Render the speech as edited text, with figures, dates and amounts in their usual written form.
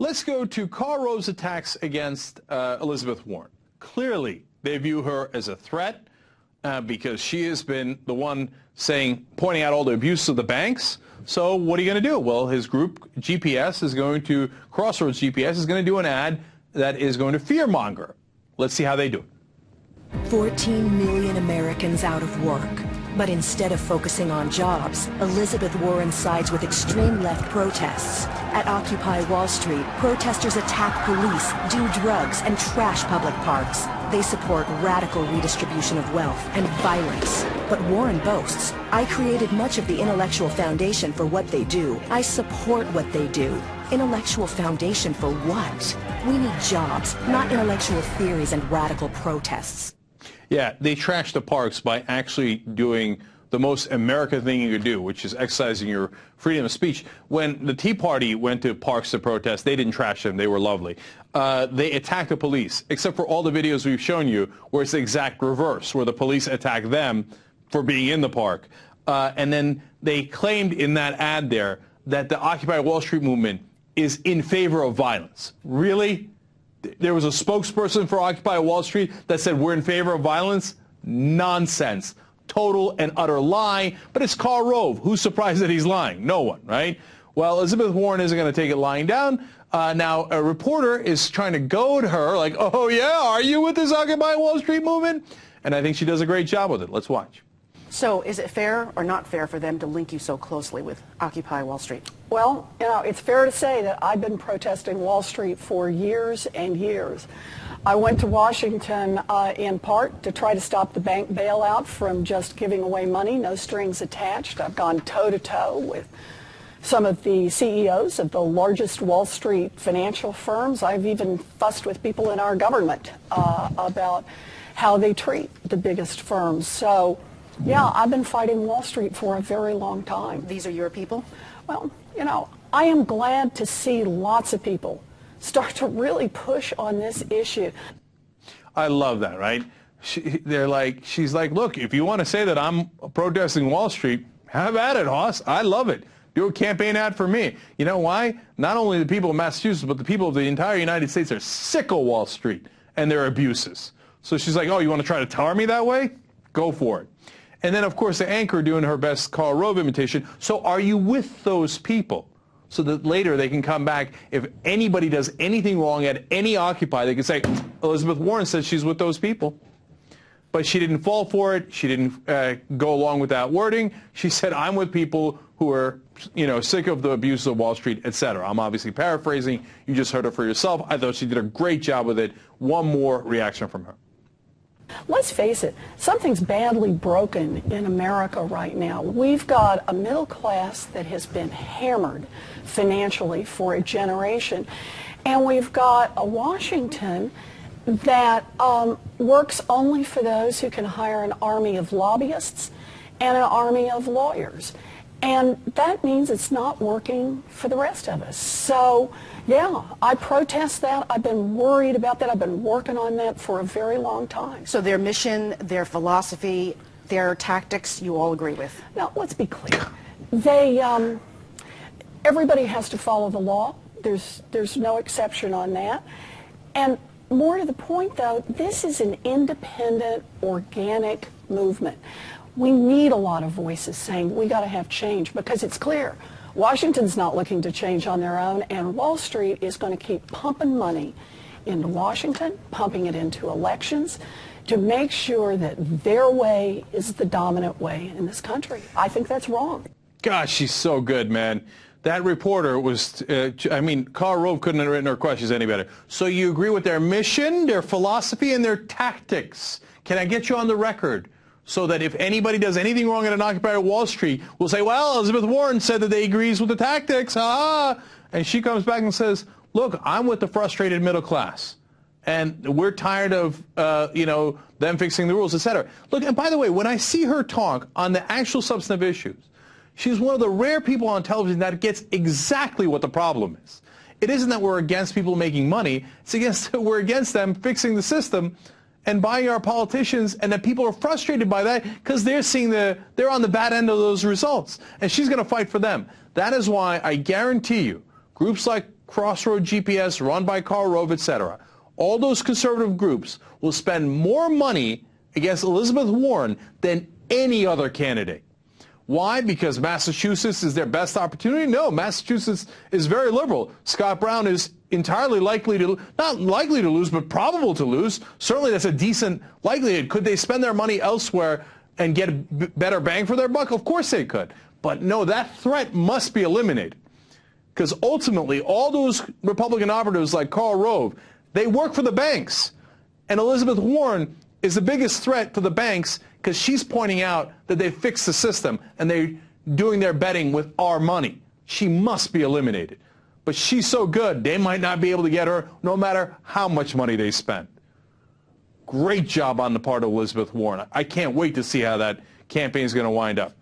Let's go to Karl Rove's attacks against Elizabeth Warren. Clearly, they view her as a threat because she has been the one pointing out all the abuse of the banks. So what are you going to do? Well, his group, GPS, is going to, Crossroads GPS, is going to do an ad that is going to fearmonger. Let's see how they do it. 14 million Americans out of work. But instead of focusing on jobs, Elizabeth Warren sides with extreme left protests. At Occupy Wall Street, protesters attack police, do drugs, and trash public parks. They support radical redistribution of wealth and violence. But Warren boasts, I created much of the intellectual foundation for what they do. I support what they do. Intellectual foundation for what? We need jobs, not intellectual theories and radical protests. Yeah, they trashed the parks by actually doing the most American thing you could do, which is exercising your freedom of speech. When the Tea Party went to parks to protest, they didn't trash them. They were lovely. They attacked the police, except for all the videos we've shown you where it's the exact reverse, where the police attack them for being in the park. And then they claimed in that ad there that the Occupy Wall Street movement is in favor of violence. Really? There was a spokesperson for Occupy Wall Street that said we're in favor of violence? Nonsense. Total and utter lie. But it's Karl Rove. Who's surprised that he's lying? No one, right? Well, Elizabeth Warren isn't going to take it lying down. Now, a reporter is trying to goad her, like, oh, yeah, are you with this Occupy Wall Street movement? And I think she does a great job with it. Let's watch. So is it fair or not fair for them to link you so closely with Occupy Wall Street? Well, you know, it's fair to say that I've been protesting Wall Street for years and years. I went to Washington in part to try to stop the bank bailout from just giving away money, no strings attached. I've gone toe-to-toe with some of the CEOs of the largest Wall Street financial firms. I've even fussed with people in our government about how they treat the biggest firms. So, yeah, I've been fighting Wall Street for a very long time. These are your people? Well, you know, I am glad to see lots of people start to really push on this issue. I love that, right? She's like, look, if you want to say that I'm protesting Wall Street, have at it, Hoss. I love it. Do a campaign ad for me. You know why? Not only the people of Massachusetts, but the people of the entire United States are sick of Wall Street and their abuses. So she's like, oh, you want to try to tar me that way? Go for it. And then, of course, the anchor doing her best Karl Rove imitation. So are you with those people? So that later they can come back. If anybody does anything wrong at any Occupy, they can say, Elizabeth Warren says she's with those people. But she didn't fall for it. She didn't go along with that wording. She said, I'm with people who are, you know, sick of the abuse of Wall Street, etc. I'm obviously paraphrasing. You just heard it for yourself. I thought she did a great job with it. One more reaction from her. Let's face it, something's badly broken in America right now. We've got a middle class that has been hammered financially for a generation, and we've got a Washington that works only for those who can hire an army of lobbyists and an army of lawyers. And that means it's not working for the rest of us. So, yeah, I protest that. I've been worried about that. I've been working on that for a very long time. So their mission, their philosophy, their tactics, you all agree with? Now, let's be clear. Everybody has to follow the law. There's no exception on that. And more to the point, though, this is an independent, organic movement. We need a lot of voices saying we got to have change because it's clear Washington's not looking to change on their own, and Wall Street is going to keep pumping money into Washington, pumping it into elections to make sure that their way is the dominant way in this country. I think that's wrong. Gosh, she's so good, man. That reporter was, I mean, Karl Rove couldn't have written her questions any better. So you agree with their mission, their philosophy, and their tactics. Can I get you on the record? So that if anybody does anything wrong at an Occupy Wall Street, we'll say, well, Elizabeth Warren said that they agrees with the tactics, and she comes back and says, look, I'm with the frustrated middle class, and we're tired of, you know, them fixing the rules, etc. Look, and by the way, when I see her talk on the actual substantive issues, she's one of the rare people on television that gets exactly what the problem is. It isn't that we're against people making money, it's we're against them fixing the system and buying our politicians, and that people are frustrated by that because they're seeing they're on the bad end of those results, and she's going to fight for them. That is why I guarantee you, groups like Crossroad GPS, run by Karl Rove, etc. All those conservative groups will spend more money against Elizabeth Warren than any other candidate. Why? Because Massachusetts is their best opportunity? No, Massachusetts is very liberal. Scott Brown is entirely likely to, not likely to lose, but probable to lose. Certainly that's a decent likelihood. Could they spend their money elsewhere and get a better bang for their buck? Of course they could. But no, that threat must be eliminated. Because ultimately, all those Republican operatives like Karl Rove, they work for the banks. And Elizabeth Warren is the biggest threat to the banks because she's pointing out that they fixed the system and they're doing their betting with our money. She must be eliminated. But she's so good, they might not be able to get her no matter how much money they spend. Great job on the part of Elizabeth Warren. I can't wait to see how that campaign is going to wind up.